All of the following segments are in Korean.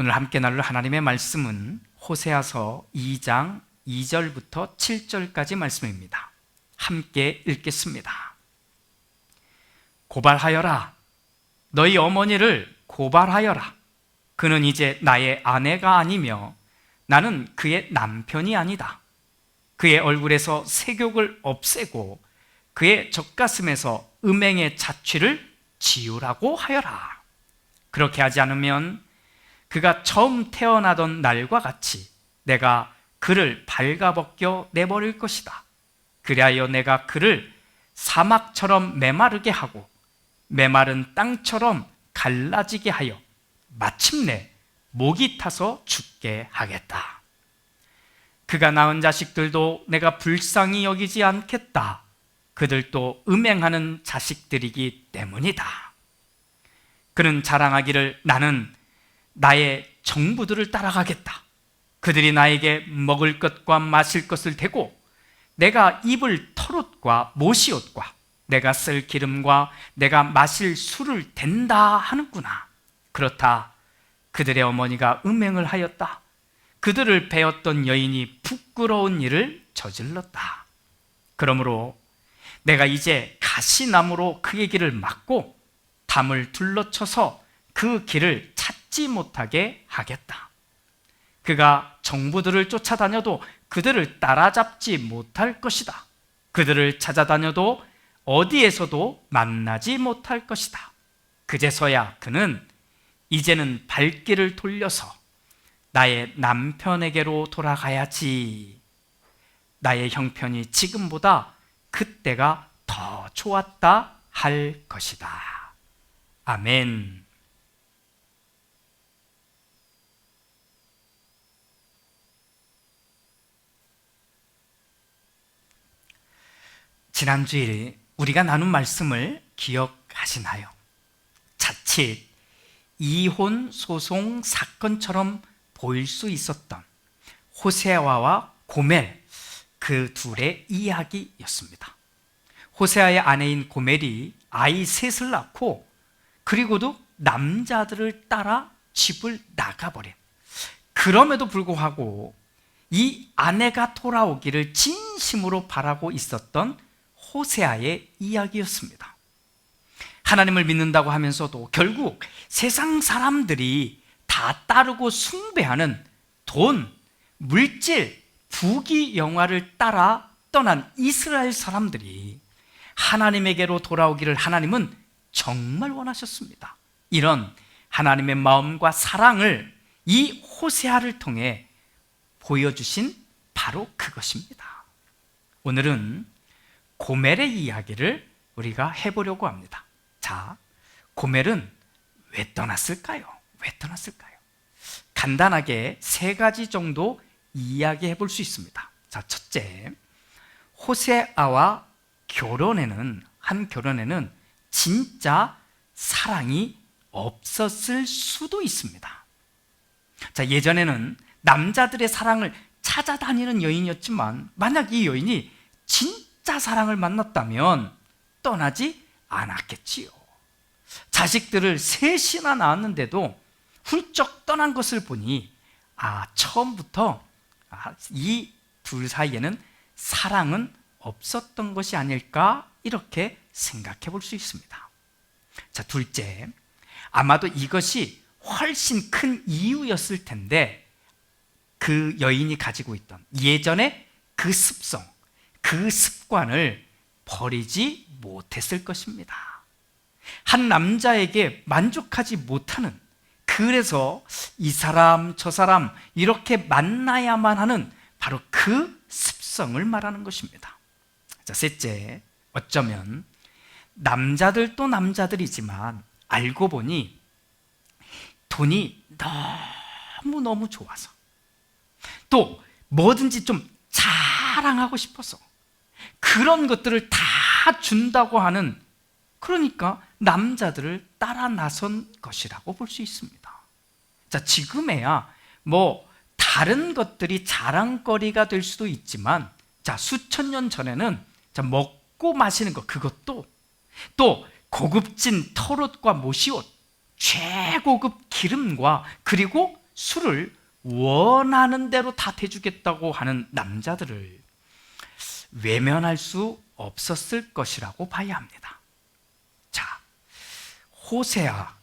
오늘 함께 나눌 하나님의 말씀은 호세아서 2장 2절부터 7절까지 말씀입니다. 함께 읽겠습니다. 고발하여라. 너희 어머니를 고발하여라. 그는 이제 나의 아내가 아니며 나는 그의 남편이 아니다. 그의 얼굴에서 색욕을 없애고 그의 젖가슴에서 음행의 자취를 지우라고 하여라. 그렇게 하지 않으면 그가 처음 태어나던 날과 같이 내가 그를 발가벗겨 내버릴 것이다. 그리하여 내가 그를 사막처럼 메마르게 하고 메마른 땅처럼 갈라지게 하여 마침내 목이 타서 죽게 하겠다. 그가 낳은 자식들도 내가 불쌍히 여기지 않겠다. 그들도 음행하는 자식들이기 때문이다. 그는 자랑하기를 나는 나의 정부들을 따라가겠다. 그들이 나에게 먹을 것과 마실 것을 대고 내가 입을 털옷과 모시옷과 내가 쓸 기름과 내가 마실 술을 댄다 하는구나. 그렇다. 그들의 어머니가 음행을 하였다. 그들을 베었던 여인이 부끄러운 일을 저질렀다. 그러므로 내가 이제 가시나무로 그의 길을 막고 담을 둘러쳐서 그 길을 찾지 못하게 하겠다. 그가 정부들을 쫓아다녀도 그들을 따라잡지 못할 것이다. 그들을 찾아다녀도 어디에서도 만나지 못할 것이다. 그제서야 그는 이제는 발길을 돌려서 나의 남편에게로 돌아가야지. 나의 형편이 지금보다 그때가 더 좋았다 할 것이다. 아멘. 지난주일 우리가 나눈 말씀을 기억하시나요? 자칫 이혼 소송 사건처럼 보일 수 있었던 호세아와 고멜, 그 둘의 이야기였습니다. 호세아의 아내인 고멜이 아이 셋을 낳고 그리고도 남자들을 따라 집을 나가버린, 그럼에도 불구하고 이 아내가 돌아오기를 진심으로 바라고 있었던 호세아의 이야기였습니다. 하나님을 믿는다고 하면서도 결국 세상 사람들이 다 따르고 숭배하는 돈, 물질, 부귀 영화를 따라 떠난 이스라엘 사람들이 하나님에게로 돌아오기를 하나님은 정말 원하셨습니다. 이런 하나님의 마음과 사랑을 이 호세아를 통해 보여주신 바로 그것입니다. 오늘은 고멜의 이야기를 우리가 해보려고 합니다. 자, 고멜은 왜 떠났을까요? 왜 떠났을까요? 간단하게 세 가지 정도 이야기해 볼 수 있습니다. 자, 첫째, 호세아와 한 결혼에는 진짜 사랑이 없었을 수도 있습니다. 자, 예전에는 남자들의 사랑을 찾아다니는 여인이었지만 만약 이 여인이 진짜 사랑을 만났다면 떠나지 않았겠지요. 자식들을 셋이나 낳았는데도 훌쩍 떠난 것을 보니 처음부터 이 둘 사이에는 사랑은 없었던 것이 아닐까, 이렇게 생각해 볼 수 있습니다. 자, 둘째, 아마도 이것이 훨씬 큰 이유였을 텐데 그 여인이 가지고 있던 예전의 그 습성, 그 습관을 버리지 못했을 것입니다. 한 남자에게 만족하지 못하는, 그래서 이 사람 저 사람 이렇게 만나야만 하는 바로 그 습성을 말하는 것입니다. 자, 셋째, 어쩌면 남자들도 남자들이지만 알고 보니 돈이 너무너무 좋아서 또 뭐든지 좀 자랑하고 싶어서 그런 것들을 다 준다고 하는, 그러니까 남자들을 따라 나선 것이라고 볼 수 있습니다. 자, 지금에야 다른 것들이 자랑거리가 될 수도 있지만, 자, 수천 년 전에는 먹고 마시는 것, 그것도 또 고급진 털옷과 모시옷, 최고급 기름과 그리고 술을 원하는 대로 다 대주겠다고 하는 남자들을 외면할 수 없었을 것이라고 봐야 합니다. 자, 호세아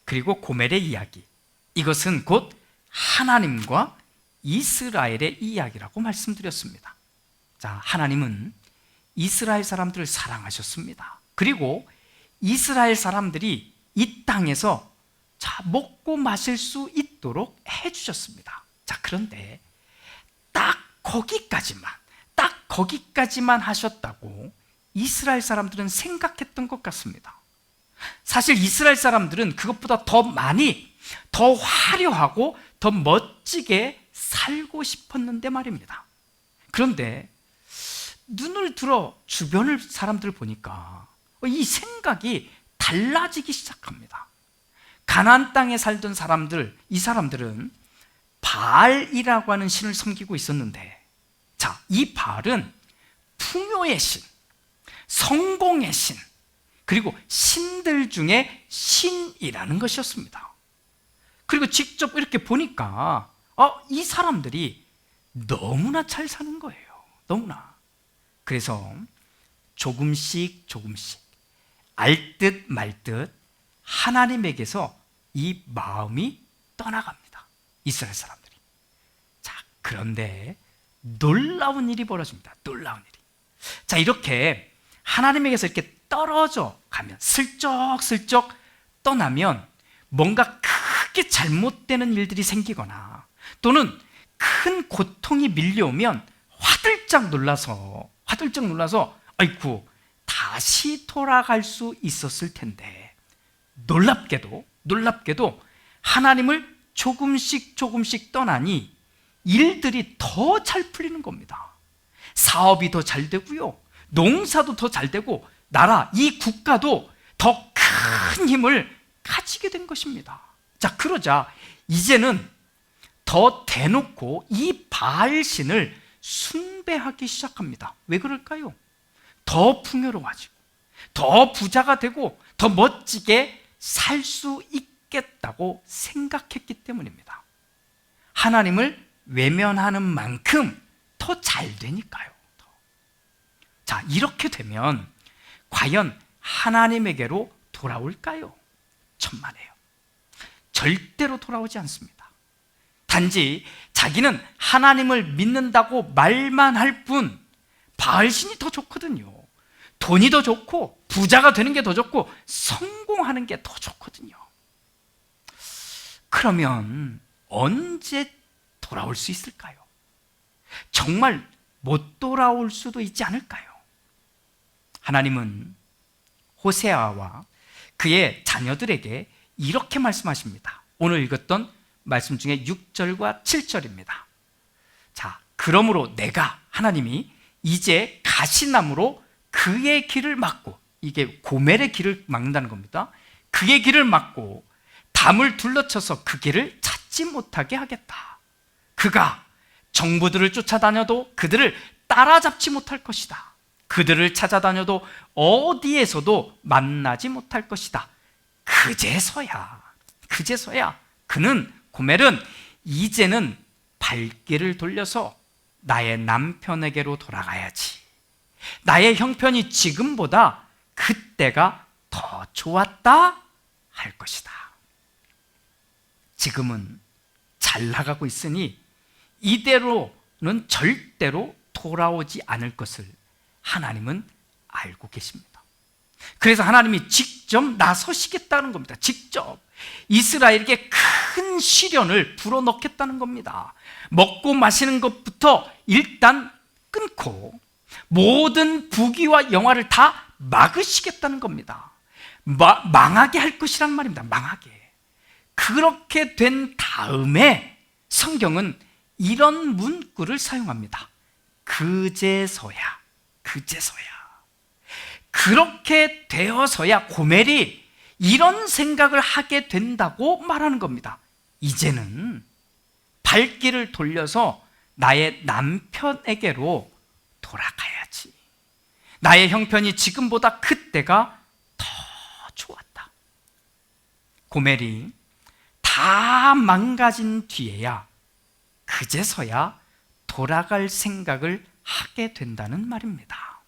그리고 고멜의 이야기, 이것은 곧 하나님과 이스라엘의 이야기라고 말씀드렸습니다. 자, 하나님은 이스라엘 사람들을 사랑하셨습니다. 그리고 이스라엘 사람들이 이 땅에서 먹고 마실 수 있도록 해주셨습니다. 자, 그런데 딱 거기까지만 하셨다고 이스라엘 사람들은 생각했던 것 같습니다. 사실 이스라엘 사람들은 그것보다 더 많이, 더 화려하고 더 멋지게 살고 싶었는데 말입니다. 그런데 눈을 들어 주변을 사람들을 보니까 이 생각이 달라지기 시작합니다. 가나안 땅에 살던 사람들, 이 사람들은 바알이라고 하는 신을 섬기고 있었는데, 자, 이 바알은 풍요의 신, 성공의 신, 그리고 신들 중에 신이라는 것이었습니다. 그리고 직접 이렇게 보니까 이 사람들이 너무나 잘 사는 거예요. 너무나. 그래서 조금씩 알듯 말듯 하나님에게서 이 마음이 떠나갑니다. 이스라엘 사람들이. 자, 그런데 놀라운 일이 벌어집니다. 놀라운 일이. 자, 이렇게 하나님에게서 이렇게 떨어져 가면, 슬쩍슬쩍 떠나면 뭔가 크게 잘못되는 일들이 생기거나 또는 큰 고통이 밀려오면 화들짝 놀라서 아이쿠, 다시 돌아갈 수 있었을 텐데, 놀랍게도 하나님을 조금씩 떠나니 일들이 더 잘 풀리는 겁니다. 사업이 더 잘 되고요, 농사도 더 잘 되고, 나라, 이 국가도 더 큰 힘을 가지게 된 것입니다. 자, 그러자 이제는 더 대놓고 이 바알신을 숭배하기 시작합니다. 왜 그럴까요? 더 풍요로워지고, 더 부자가 되고, 더 멋지게 살 수 있겠다고 생각했기 때문입니다. 하나님을 외면하는 만큼 더 잘 되니까요. 자, 이렇게 되면 과연 하나님에게로 돌아올까요? 천만에요. 절대로 돌아오지 않습니다. 단지 자기는 하나님을 믿는다고 말만 할 뿐, 바알신이 더 좋거든요. 돈이 더 좋고, 부자가 되는 게 더 좋고, 성공하는 게 더 좋거든요. 그러면 언제 돌아올 수 있을까요? 정말 못 돌아올 수도 있지 않을까요? 하나님은 호세아와 그의 자녀들에게 이렇게 말씀하십니다. 오늘 읽었던 말씀 중에 6절과 7절입니다. 자, 그러므로 내가, 하나님이 이제 가시나무로 그의 길을 막고, 이게 고멜의 길을 막는다는 겁니다. 그의 길을 막고 담을 둘러쳐서 그 길을 찾지 못하게 하겠다. 그가 정부들을 쫓아다녀도 그들을 따라잡지 못할 것이다. 그들을 찾아다녀도 어디에서도 만나지 못할 것이다. 그제서야 그는, 고멜은 이제는 발길을 돌려서 나의 남편에게로 돌아가야지. 나의 형편이 지금보다 그때가 더 좋았다 할 것이다. 지금은 잘 나가고 있으니 이대로는 절대로 돌아오지 않을 것을 하나님은 알고 계십니다. 그래서 하나님이 직접 나서시겠다는 겁니다. 직접 이스라엘에게 큰 시련을 불어넣겠다는 겁니다. 먹고 마시는 것부터 일단 끊고 모든 부귀와 영화를 다 막으시겠다는 겁니다. 망하게 할 것이란 말입니다. 망하게. 그렇게 된 다음에 성경은 이런 문구를 사용합니다. 그제서야. 그렇게 되어서야 고멜이 이런 생각을 하게 된다고 말하는 겁니다. 이제는 발길을 돌려서 나의 남편에게로 돌아가야지. 나의 형편이 지금보다 그때가 더 좋았다. 고멜이 다 망가진 뒤에야 그제서야 돌아갈 생각을 하게 된다는 말입니다.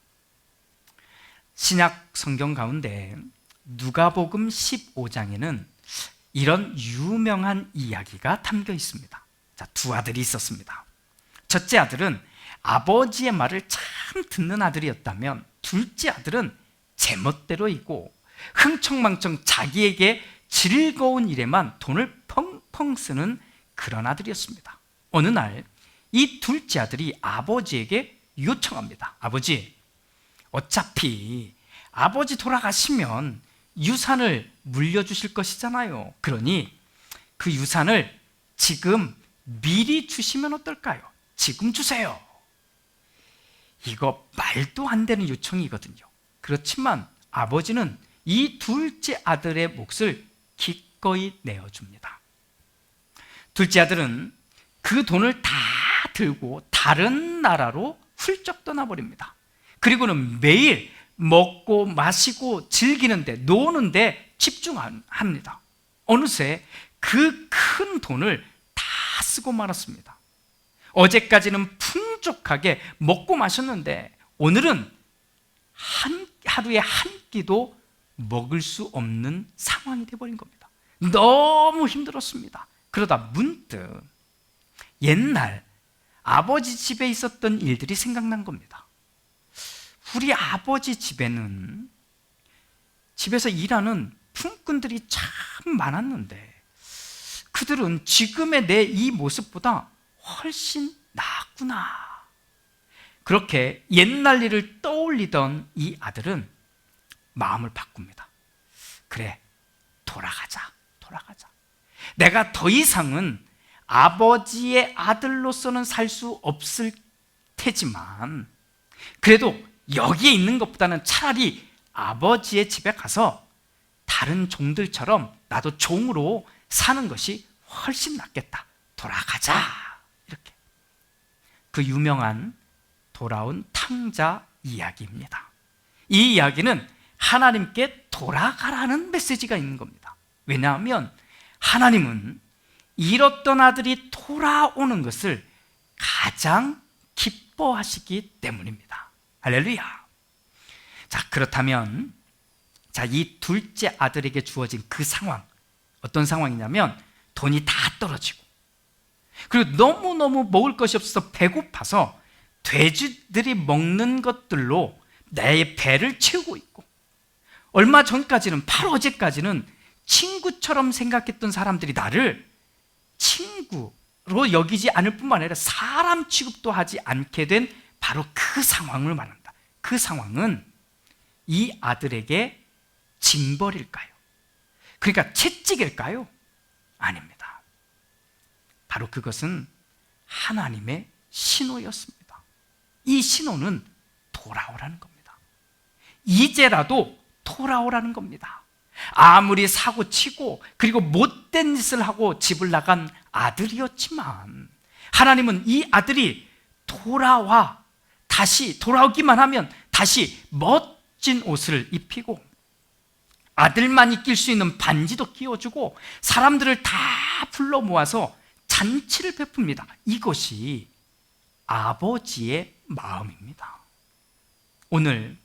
신약 성경 가운데 누가복음 15장에는 이런 유명한 이야기가 담겨 있습니다. 자, 두 아들이 있었습니다. 첫째 아들은 아버지의 말을 참 듣는 아들이었다면 둘째 아들은 제멋대로이고 흥청망청 자기에게 즐거운 일에만 돈을 펑펑 쓰는 그런 아들이었습니다. 어느 날 이 둘째 아들이 아버지에게 요청합니다. 아버지, 어차피 아버지 돌아가시면 유산을 물려주실 것이잖아요. 그러니 그 유산을 지금 미리 주시면 어떨까요? 지금 주세요. 이거 말도 안 되는 요청이거든요. 그렇지만 아버지는 이 둘째 아들의 몫을 기꺼이 내어줍니다. 둘째 아들은 그 돈을 다 들고 다른 나라로 훌쩍 떠나버립니다. 그리고는 매일 먹고 마시고 즐기는데 노는데 집중합니다. 어느새 그 큰 돈을 다 쓰고 말았습니다. 어제까지는 풍족하게 먹고 마셨는데 오늘은 하루에 한 끼도 먹을 수 없는 상황이 되어버린 겁니다. 너무 힘들었습니다. 그러다 문득 옛날 아버지 집에 있었던 일들이 생각난 겁니다. 우리 아버지 집에는 집에서 일하는 품꾼들이 참 많았는데 그들은 지금의 내 이 모습보다 훨씬 나았구나. 그렇게 옛날 일을 떠올리던 이 아들은 마음을 바꿉니다. 그래, 돌아가자. 내가 더 이상은 아버지의 아들로서는 살 수 없을 테지만 그래도 여기에 있는 것보다는 차라리 아버지의 집에 가서 다른 종들처럼 나도 종으로 사는 것이 훨씬 낫겠다. 돌아가자. 이렇게. 그 유명한 돌아온 탕자 이야기입니다. 이 이야기는 하나님께 돌아가라는 메시지가 있는 겁니다. 왜냐하면 하나님은 잃었던 아들이 돌아오는 것을 가장 기뻐하시기 때문입니다. 할렐루야. 자, 그렇다면 이 둘째 아들에게 주어진 그 상황, 어떤 상황이냐면 돈이 다 떨어지고 그리고 너무너무 먹을 것이 없어서 배고파서 돼지들이 먹는 것들로 내 배를 채우고 있고 얼마 전까지는, 바로 어제까지는 친구처럼 생각했던 사람들이 나를 친구로 여기지 않을 뿐만 아니라 사람 취급도 하지 않게 된 바로 그 상황을 말합니다. 그 상황은 이 아들에게 징벌일까요? 그러니까 채찍일까요? 아닙니다. 바로 그것은 하나님의 신호였습니다. 이 신호는 돌아오라는 겁니다. 이제라도 돌아오라는 겁니다. 아무리 사고치고 그리고 못된 짓을 하고 집을 나간 아들이었지만 하나님은 이 아들이 다시 돌아오기만 하면 다시 멋진 옷을 입히고 아들만이 낄 수 있는 반지도 끼워주고 사람들을 다 불러 모아서 잔치를 베풉니다. 이것이 아버지의 마음입니다. 오늘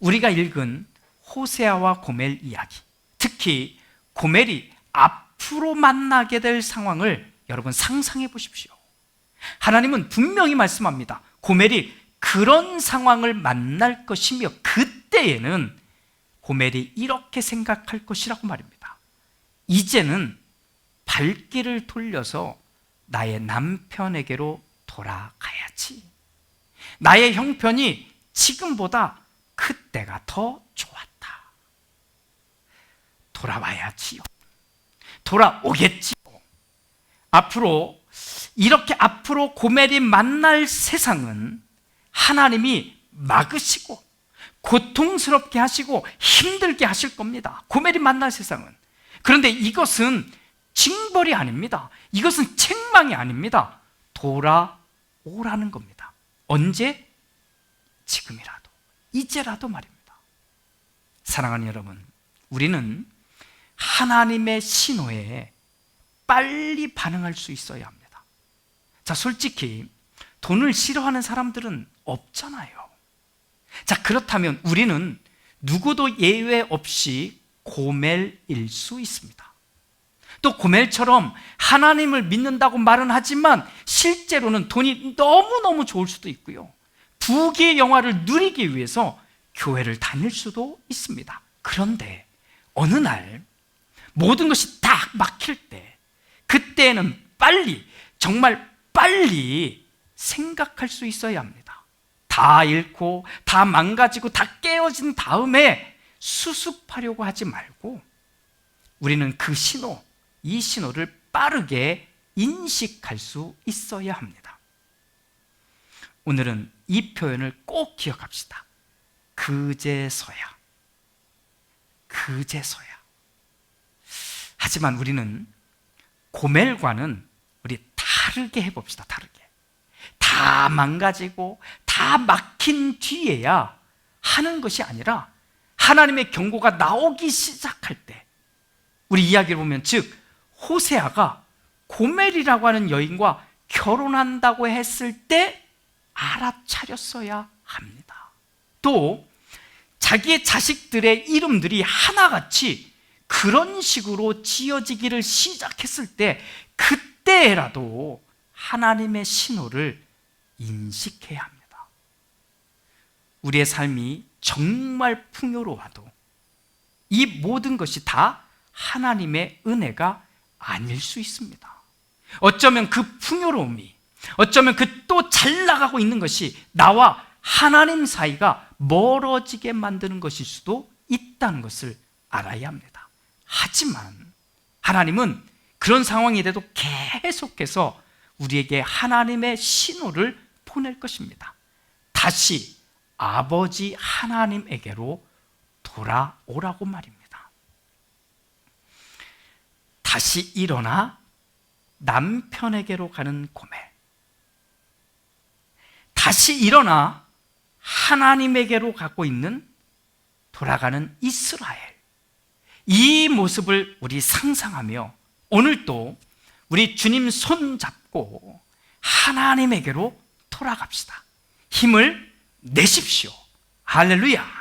우리가 읽은 호세아와 고멜 이야기, 특히 고멜이 앞으로 만나게 될 상황을 여러분 상상해 보십시오. 하나님은 분명히 말씀합니다. 고멜이 그런 상황을 만날 것이며 그때에는 고멜이 이렇게 생각할 것이라고 말입니다. 이제는 발길을 돌려서 나의 남편에게로 돌아가야지. 나의 형편이 지금보다 그때가 더 좋았다. 돌아와야지요. 돌아오겠지요. 앞으로 고멜이 만날 세상은 하나님이 막으시고 고통스럽게 하시고 힘들게 하실 겁니다. 고멜이 만날 세상은. 그런데 이것은 징벌이 아닙니다. 이것은 책망이 아닙니다. 돌아오라는 겁니다. 언제? 지금이라도, 이제라도 말입니다. 사랑하는 여러분, 우리는 하나님의 신호에 빨리 반응할 수 있어야 합니다. 자, 솔직히 돈을 싫어하는 사람들은 없잖아요. 자, 그렇다면 우리는 누구도 예외 없이 고멜일 수 있습니다. 또 고멜처럼 하나님을 믿는다고 말은 하지만 실제로는 돈이 너무너무 좋을 수도 있고요, 부귀의 영화를 누리기 위해서 교회를 다닐 수도 있습니다. 그런데 어느 날 모든 것이 딱 막힐 때, 그때는 빨리, 정말 빨리 생각할 수 있어야 합니다. 다 잃고 다 망가지고 다 깨어진 다음에 수습하려고 하지 말고 우리는 그 신호, 이 신호를 빠르게 인식할 수 있어야 합니다. 오늘은 이 표현을 꼭 기억합시다. 그제서야. 그제서야. 하지만 우리는 고멜과는 우리 다르게 해봅시다. 다르게. 다 망가지고 다 막힌 뒤에야 하는 것이 아니라 하나님의 경고가 나오기 시작할 때, 우리 이야기를 보면, 즉 호세아가 고멜이라고 하는 여인과 결혼한다고 했을 때 알아차렸어야 합니다. 또 자기의 자식들의 이름들이 하나같이 그런 식으로 지어지기를 시작했을 때, 그때라도 하나님의 신호를 인식해야 합니다. 우리의 삶이 정말 풍요로워도 이 모든 것이 다 하나님의 은혜가 아닐 수 있습니다. 어쩌면 그 풍요로움이, 어쩌면 그 또 잘 나가고 있는 것이 나와 하나님 사이가 멀어지게 만드는 것일 수도 있다는 것을 알아야 합니다. 하지만 하나님은 그런 상황이 돼도 계속해서 우리에게 하나님의 신호를 보낼 것입니다. 다시 아버지 하나님에게로 돌아오라고 말입니다. 다시 일어나 남편에게로 가는 고멜, 다시 일어나 하나님에게로 가고 있는, 돌아가는 이스라엘, 이 모습을 우리 상상하며 오늘도 우리 주님 손 잡고 하나님에게로 돌아갑시다. 힘을 내십시오. 할렐루야.